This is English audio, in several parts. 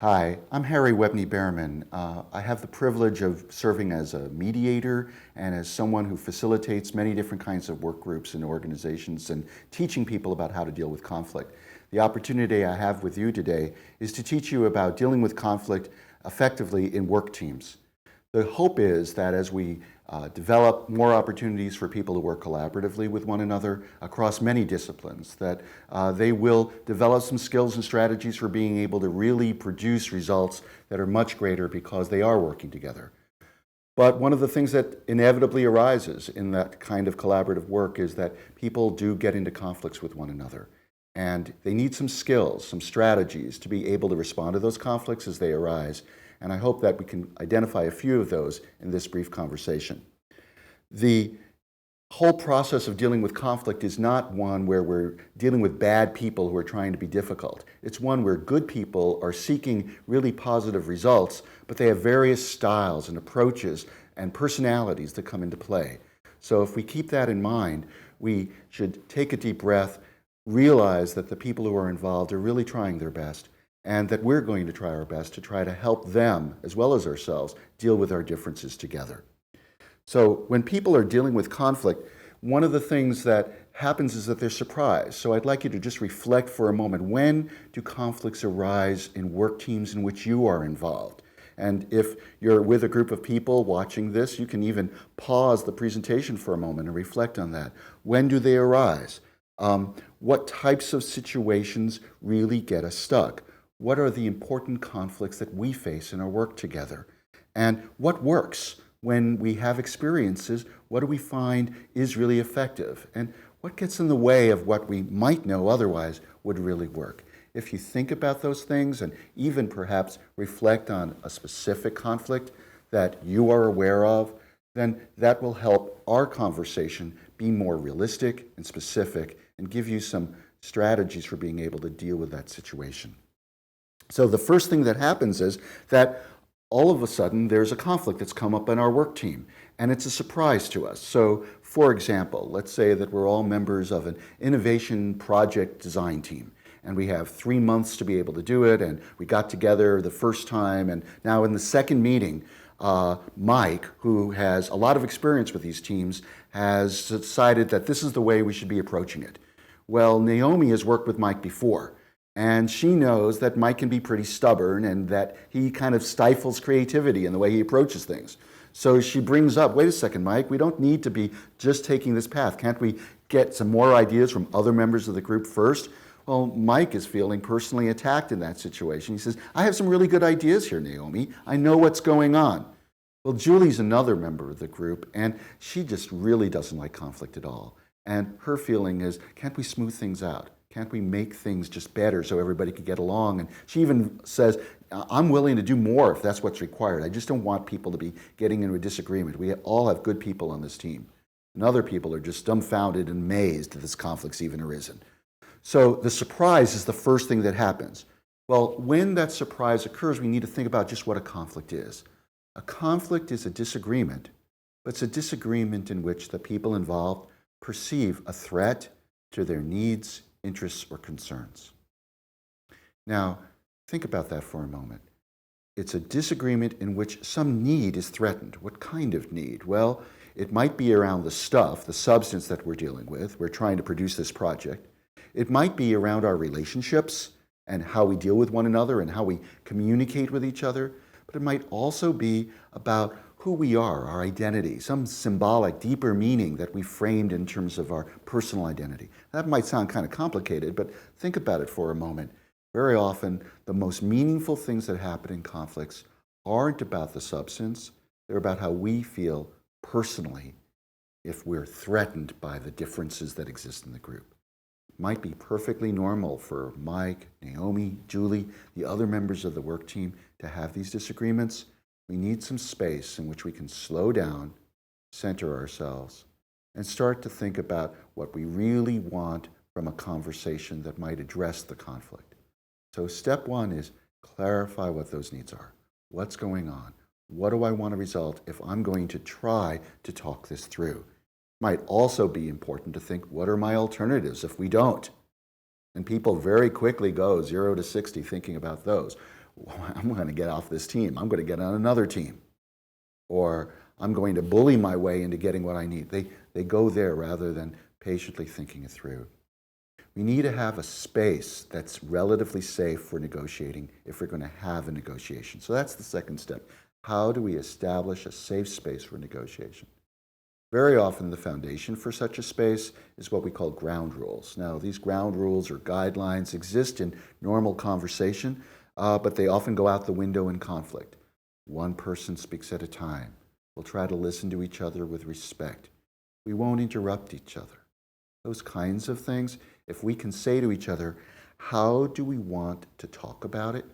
Hi, I'm Harry Webne-Behrman. I have the privilege of serving as a mediator and as someone who facilitates many different kinds of work groups and organizations and teaching people about how to deal with conflict. The opportunity I have with you today is to teach you about dealing with conflict effectively in work teams. The hope is that as we develop more opportunities for people to work collaboratively with one another across many disciplines, that they will develop some skills and strategies for being able to really produce results that are much greater because they are working together. But one of the things that inevitably arises in that kind of collaborative work is that people do get into conflicts with one another. And they need some skills, some strategies to be able to respond to those conflicts as they arise. And I hope that we can identify a few of those in this brief conversation. The whole process of dealing with conflict is not one where we're dealing with bad people who are trying to be difficult. It's one where good people are seeking really positive results, but they have various styles and approaches and personalities that come into play. So if we keep that in mind, we should take a deep breath, realize that the people who are involved are really trying their best, and that we're going to try our best to try to help them, as well as ourselves, deal with our differences together. So when people are dealing with conflict, one of the things that happens is that they're surprised. So I'd like you to just reflect for a moment. When do conflicts arise in work teams in which you are involved? And if you're with a group of people watching this, you can even pause the presentation for a moment and reflect on that. When do they arise? What types of situations really get us stuck? What are the important conflicts that we face in our work together? And what works? When we have experiences, what do we find is really effective? And what gets in the way of what we might know otherwise would really work? If you think about those things and even perhaps reflect on a specific conflict that you are aware of, then that will help our conversation be more realistic and specific and give you some strategies for being able to deal with that situation. So the first thing that happens is that all of a sudden there's a conflict that's come up in our work team, and it's a surprise to us. So for example, let's say that we're all members of an innovation project design team, and we have 3 months to be able to do it, and we got together the first time, and now in the second meeting, Mike, who has a lot of experience with these teams, has decided that this is the way we should be approaching it. Well, Naomi has worked with Mike before, and she knows that Mike can be pretty stubborn and that he kind of stifles creativity in the way he approaches things. So she brings up, wait a second, Mike, we don't need to be just taking this path. Can't we get some more ideas from other members of the group first? Well, Mike is feeling personally attacked in that situation. He says, I have some really good ideas here, Naomi. I know what's going on. Well, Julie's another member of the group, and she just really doesn't like conflict at all. And her feeling is, can't we smooth things out? Can't we make things just better so everybody can get along? And she even says, I'm willing to do more if that's what's required. I just don't want people to be getting into a disagreement. We all have good people on this team. And other people are just dumbfounded and amazed that this conflict's even arisen. So the surprise is the first thing that happens. Well, when that surprise occurs, we need to think about just what a conflict is. A conflict is a disagreement, but it's a disagreement in which the people involved perceive a threat to their needs, interests, or concerns. Now, think about that for a moment. It's a disagreement in which some need is threatened. What kind of need? Well, it might be around the stuff, the substance that we're dealing with. We're trying to produce this project. It might be around our relationships and how we deal with one another and how we communicate with each other. But it might also be about who we are, our identity, some symbolic, deeper meaning that we framed in terms of our personal identity. That might sound kind of complicated, but think about it for a moment. Very often, the most meaningful things that happen in conflicts aren't about the substance, they're about how we feel personally if we're threatened by the differences that exist in the group. It might be perfectly normal for Mike, Naomi, Julie, the other members of the work team to have these disagreements. We need some space in which we can slow down, center ourselves, and start to think about what we really want from a conversation that might address the conflict. So step one is clarify what those needs are. What's going on? What do I want to result if I'm going to try to talk this through? It might also be important to think, what are my alternatives if we don't? And people very quickly go 0 to 60 thinking about those. well, I'm going to get off this team. I'm going to get on another team. Or I'm going to bully my way into getting what I need. They go there rather than patiently thinking it through. We need to have a space that's relatively safe for negotiating if we're going to have a negotiation. So that's the second step. How do we establish a safe space for negotiation? Very often the foundation for such a space is what we call ground rules. Now, these ground rules or guidelines exist in normal conversation, but they often go out the window in conflict. One person speaks at a time. We'll try to listen to each other with respect. We won't interrupt each other. Those kinds of things, if we can say to each other, how do we want to talk about it?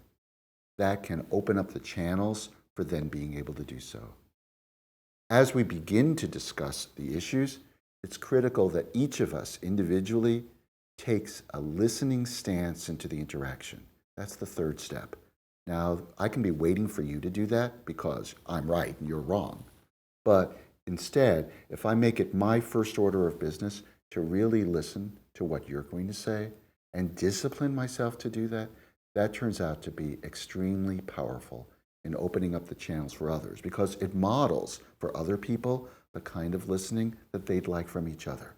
That can open up the channels for then being able to do so. As we begin to discuss the issues, it's critical that each of us individually takes a listening stance into the interaction. That's the third step. Now, I can be waiting for you to do that because I'm right and you're wrong. But instead, if I make it my first order of business to really listen to what you're going to say and discipline myself to do that, that turns out to be extremely powerful in opening up the channels for others because it models for other people the kind of listening that they'd like from each other.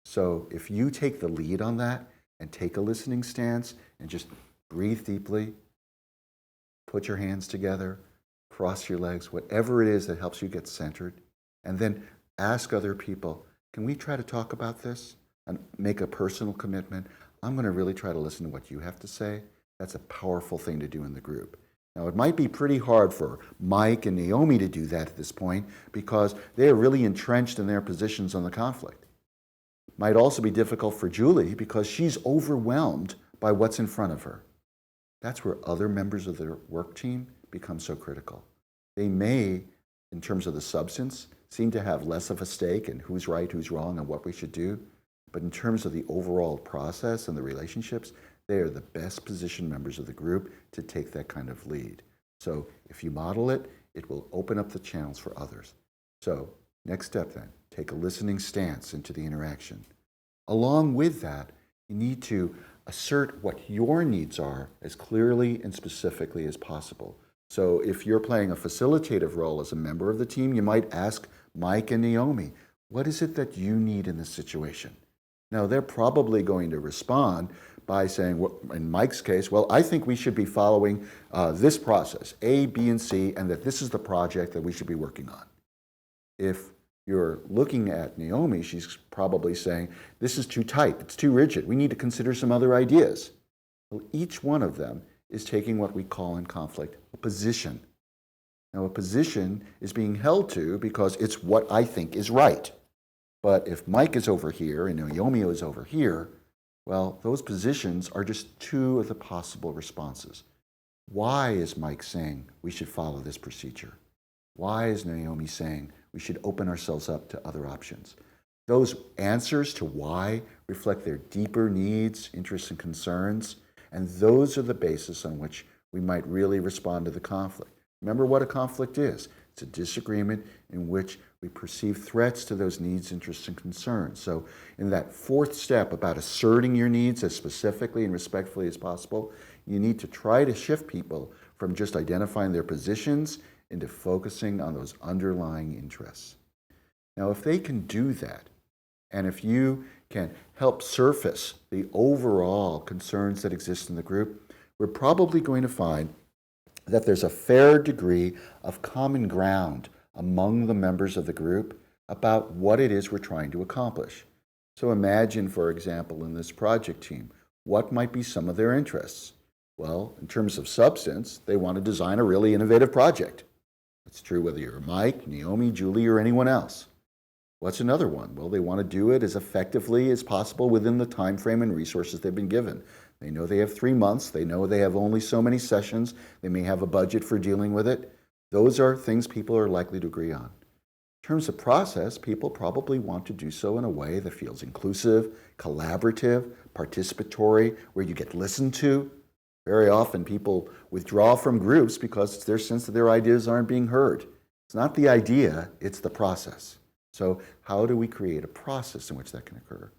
So if you take the lead on that and take a listening stance and just breathe deeply, put your hands together, cross your legs, whatever it is that helps you get centered, and then ask other people, can we try to talk about this and make a personal commitment? I'm going to really try to listen to what you have to say. That's a powerful thing to do in the group. Now, it might be pretty hard for Mike and Naomi to do that at this point because they are really entrenched in their positions on the conflict. It might also be difficult for Julie because she's overwhelmed by what's in front of her. That's where other members of the work team become so critical. They may, in terms of the substance, seem to have less of a stake in who's right, who's wrong, and what we should do. But in terms of the overall process and the relationships, they are the best positioned members of the group to take that kind of lead. So if you model it, it will open up the channels for others. So next step then, take a listening stance into the interaction. Along with that, you need to assert what your needs are as clearly and specifically as possible. So if you're playing a facilitative role as a member of the team, you might ask Mike and Naomi, what is it that you need in this situation? Now, they're probably going to respond by saying, well, in Mike's case, well, I think we should be following this process, A, B, and C, and that this is the project that we should be working on. If you're looking at Naomi, she's probably saying, this is too tight, it's too rigid, we need to consider some other ideas. Well, each one of them is taking what we call in conflict a position. Now, a position is being held to because it's what I think is right. But if Mike is over here and Naomi is over here, well, those positions are just two of the possible responses. Why is Mike saying we should follow this procedure? Why is Naomi saying we should open ourselves up to other options? Those answers to why reflect their deeper needs, interests, and concerns, and those are the basis on which we might really respond to the conflict. Remember what a conflict is. It's a disagreement in which we perceive threats to those needs, interests, and concerns. So in that fourth step about asserting your needs as specifically and respectfully as possible, you need to try to shift people from just identifying their positions into focusing on those underlying interests. Now, if they can do that, and if you can help surface the overall concerns that exist in the group, we're probably going to find that there's a fair degree of common ground among the members of the group about what it is we're trying to accomplish. So imagine, for example, in this project team, what might be some of their interests? Well, in terms of substance, they want to design a really innovative project. It's true whether you're Mike, Naomi, Julie, or anyone else. What's another one? Well, they want to do it as effectively as possible within the time frame and resources they've been given. They know they have 3 months. They know they have only so many sessions. They may have a budget for dealing with it. Those are things people are likely to agree on. In terms of process, people probably want to do so in a way that feels inclusive, collaborative, participatory, where you get listened to. Very often people withdraw from groups because it's their sense that their ideas aren't being heard. It's not the idea, it's the process. So how do we create a process in which that can occur?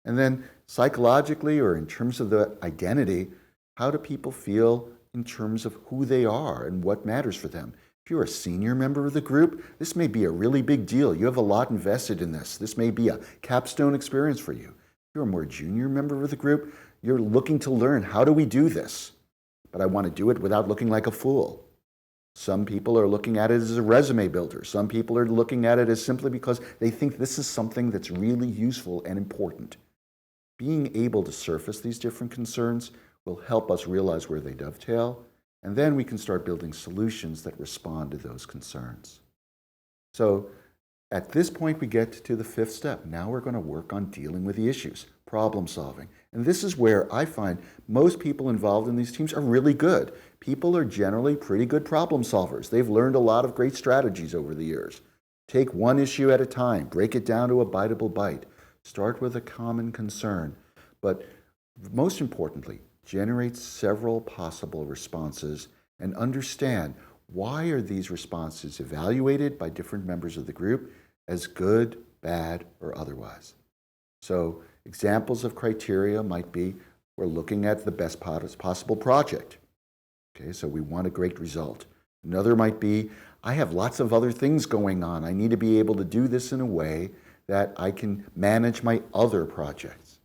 And then psychologically or in terms of the identity, how do people feel, in terms of who they are and what matters for them. If you're a senior member of the group, this may be a really big deal. You have a lot invested in this. This may be a capstone experience for you. If you're a more junior member of the group, you're looking to learn, how do we do this? But I want to do it without looking like a fool. Some people are looking at it as a resume builder. Some people are looking at it as simply because they think this is something that's really useful and important. Being able to surface these different concerns will help us realize where they dovetail, and then we can start building solutions that respond to those concerns. So at this point, we get to the fifth step. Now we're going to work on dealing with the issues, problem solving. And this is where I find most people involved in these teams are really good. People are generally pretty good problem solvers. They've learned a lot of great strategies over the years. Take one issue at a time, break it down to a biteable bite. Start with a common concern, but most importantly, generate several possible responses and understand, why are these responses evaluated by different members of the group as good, bad, or otherwise? So examples of criteria might be, we're looking at the best possible project. Okay, so we want a great result. Another might be, I have lots of other things going on. I need to be able to do this in a way that I can manage my other projects.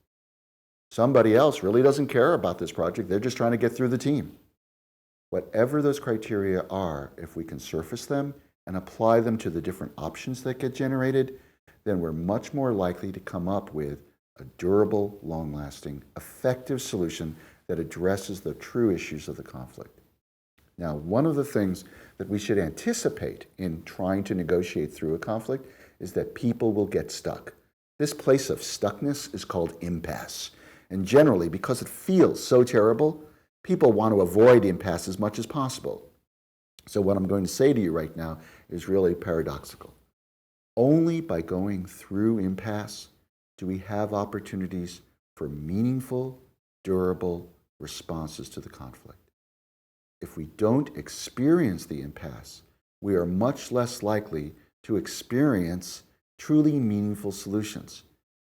Somebody else really doesn't care about this project. They're just trying to get through the team. Whatever those criteria are, if we can surface them and apply them to the different options that get generated, then we're much more likely to come up with a durable, long-lasting, effective solution that addresses the true issues of the conflict. Now, one of the things that we should anticipate in trying to negotiate through a conflict is that people will get stuck. This place of stuckness is called impasse. And generally, because it feels so terrible, people want to avoid impasse as much as possible. So what I'm going to say to you right now is really paradoxical. Only by going through impasse do we have opportunities for meaningful, durable responses to the conflict. If we don't experience the impasse, we are much less likely to experience truly meaningful solutions.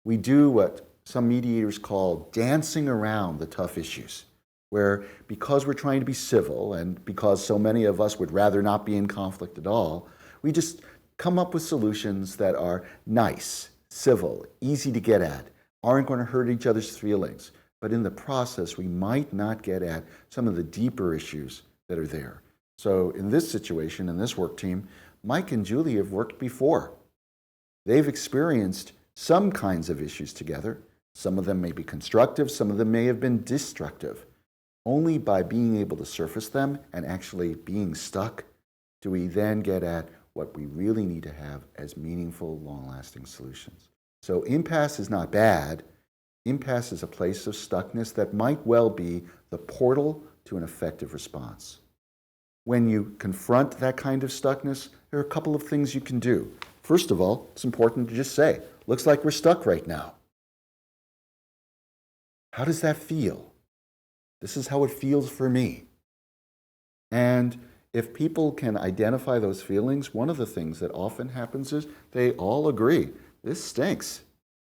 We do what some mediators call dancing around the tough issues, where because we're trying to be civil and because so many of us would rather not be in conflict at all, we just come up with solutions that are nice, civil, easy to get at, aren't going to hurt each other's feelings. But in the process, we might not get at some of the deeper issues that are there. So in this situation, in this work team, Mike and Julie have worked before. They've experienced some kinds of issues together. Some of them may be constructive, some of them may have been destructive. Only by being able to surface them and actually being stuck do we then get at what we really need to have as meaningful, long-lasting solutions. So impasse is not bad. Impasse is a place of stuckness that might well be the portal to an effective response. When you confront that kind of stuckness, there are a couple of things you can do. First of all, it's important to just say, looks like we're stuck right now. How does that feel? This is how it feels for me. And if people can identify those feelings, one of the things that often happens is they all agree, this stinks.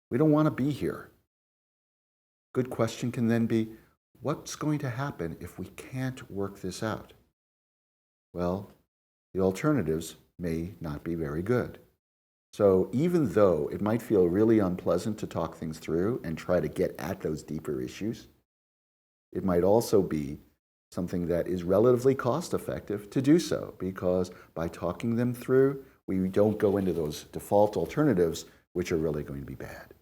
We don't want to be here. Good question can then be, what's going to happen if we can't work this out? Well, the alternatives may not be very good. So even though it might feel really unpleasant to talk things through and try to get at those deeper issues, it might also be something that is relatively cost-effective to do so, because by talking them through, we don't go into those default alternatives, which are really going to be bad.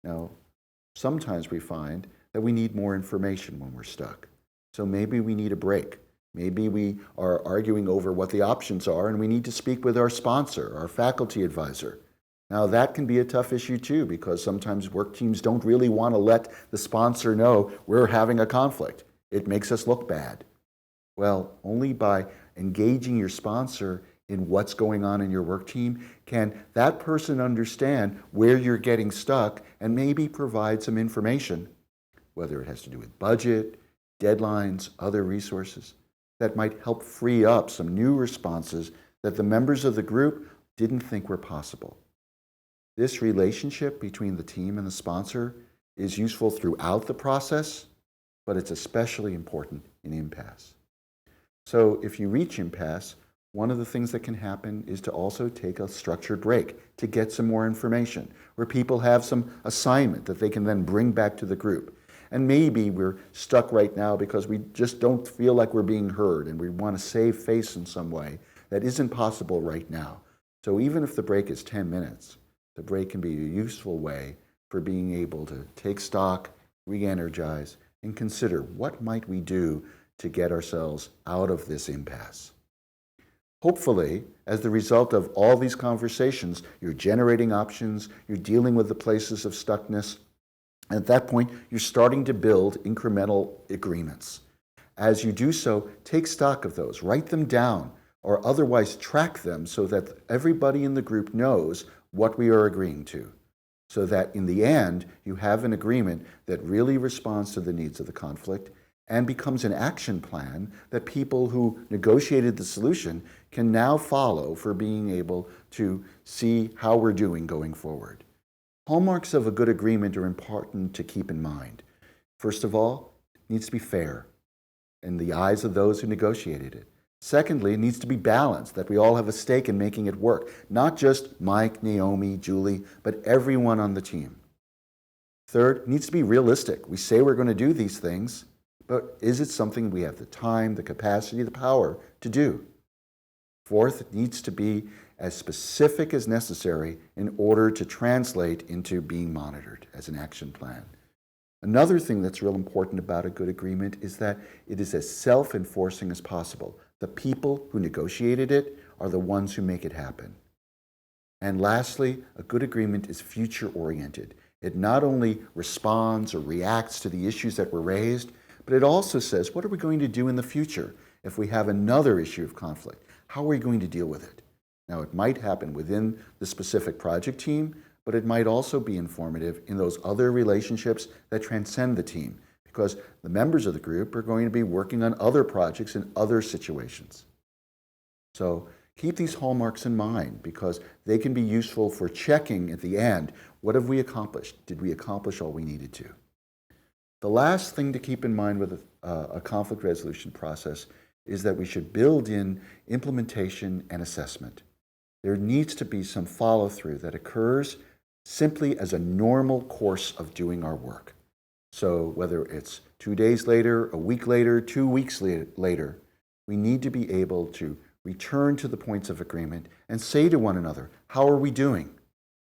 Now, sometimes we find that we need more information when we're stuck. So maybe we need a break. Maybe we are arguing over what the options are and we need to speak with our sponsor, our faculty advisor. Now that can be a tough issue too, because sometimes work teams don't really want to let the sponsor know we're having a conflict. It makes us look bad. Well, only by engaging your sponsor in what's going on in your work team can that person understand where you're getting stuck and maybe provide some information, whether it has to do with budget, deadlines, other resources, that might help free up some new responses that the members of the group didn't think were possible. This relationship between the team and the sponsor is useful throughout the process, but it's especially important in impasse. So if you reach impasse, one of the things that can happen is to also take a structured break to get some more information, where people have some assignment that they can then bring back to the group. And maybe we're stuck right now because we just don't feel like we're being heard and we want to save face in some way that isn't possible right now. So even if the break is 10 minutes, the break can be a useful way for being able to take stock, re-energize, and consider what might we do to get ourselves out of this impasse. Hopefully, as the result of all these conversations, you're generating options, you're dealing with the places of stuckness. And at that point, you're starting to build incremental agreements. As you do so, take stock of those, write them down, or otherwise track them so that everybody in the group knows what we are agreeing to, so that in the end, you have an agreement that really responds to the needs of the conflict and becomes an action plan that people who negotiated the solution can now follow for being able to see how we're doing going forward. Hallmarks of a good agreement are important to keep in mind. First of all, it needs to be fair in the eyes of those who negotiated it. Secondly, it needs to be balanced, that we all have a stake in making it work. Not just Mike, Naomi, Julie, but everyone on the team. Third, it needs to be realistic. We say we're going to do these things, but is it something we have the time, the capacity, the power to do? Fourth, it needs to be as specific as necessary in order to translate into being monitored as an action plan. Another thing that's real important about a good agreement is that it is as self-enforcing as possible. The people who negotiated it are the ones who make it happen. And lastly, a good agreement is future-oriented. It not only responds or reacts to the issues that were raised, but it also says, what are we going to do in the future if we have another issue of conflict? How are we going to deal with it? Now, it might happen within the specific project team, but it might also be informative in those other relationships that transcend the team, because the members of the group are going to be working on other projects in other situations. So keep these hallmarks in mind, because they can be useful for checking at the end, what have we accomplished? Did we accomplish all we needed to? The last thing to keep in mind with a conflict resolution process is that we should build in implementation and assessment. There needs to be some follow-through that occurs simply as a normal course of doing our work. So whether it's 2 days later, a week later, 2 weeks later, we need to be able to return to the points of agreement and say to one another, how are we doing?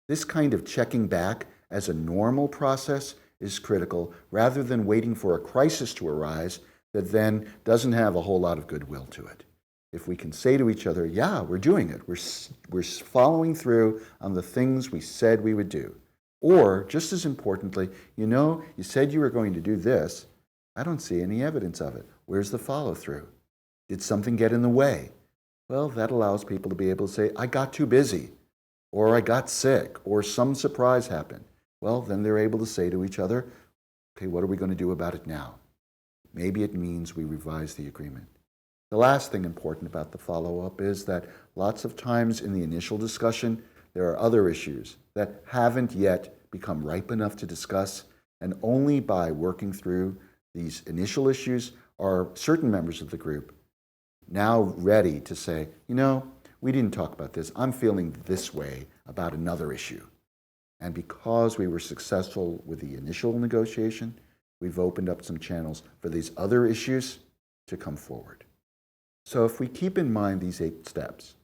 This kind of checking back as a normal process is critical, rather than waiting for a crisis to arise that then doesn't have a whole lot of goodwill to it. If we can say to each other, yeah, we're doing it, we're following through on the things we said we would do. Or, just as importantly, you said you were going to do this, I don't see any evidence of it. Where's the follow-through? Did something get in the way? Well, that allows people to be able to say, I got too busy, or I got sick, or some surprise happened. Well, then they're able to say to each other, okay, what are we going to do about it now? Maybe it means we revise the agreement. The last thing important about the follow-up is that lots of times in the initial discussion, there are other issues that haven't yet become ripe enough to discuss, and only by working through these initial issues are certain members of the group now ready to say, we didn't talk about this. I'm feeling this way about another issue. And because we were successful with the initial negotiation, we've opened up some channels for these other issues to come forward. So if we keep in mind these 8 steps,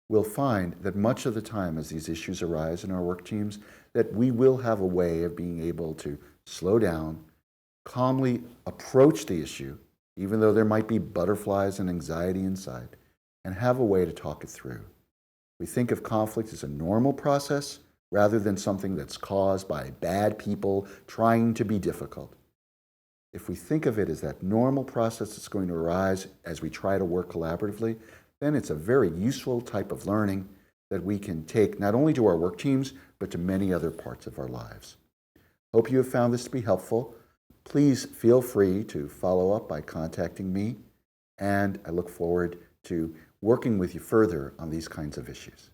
we'll find that much of the time as these issues arise in our work teams, that we will have a way of being able to slow down, calmly approach the issue, even though there might be butterflies and anxiety inside, and have a way to talk it through. We think of conflict as a normal process rather than something that's caused by bad people trying to be difficult. If we think of it as that normal process that's going to arise as we try to work collaboratively, then it's a very useful type of learning that we can take not only to our work teams, but to many other parts of our lives. Hope you have found this to be helpful. Please feel free to follow up by contacting me, and I look forward to working with you further on these kinds of issues.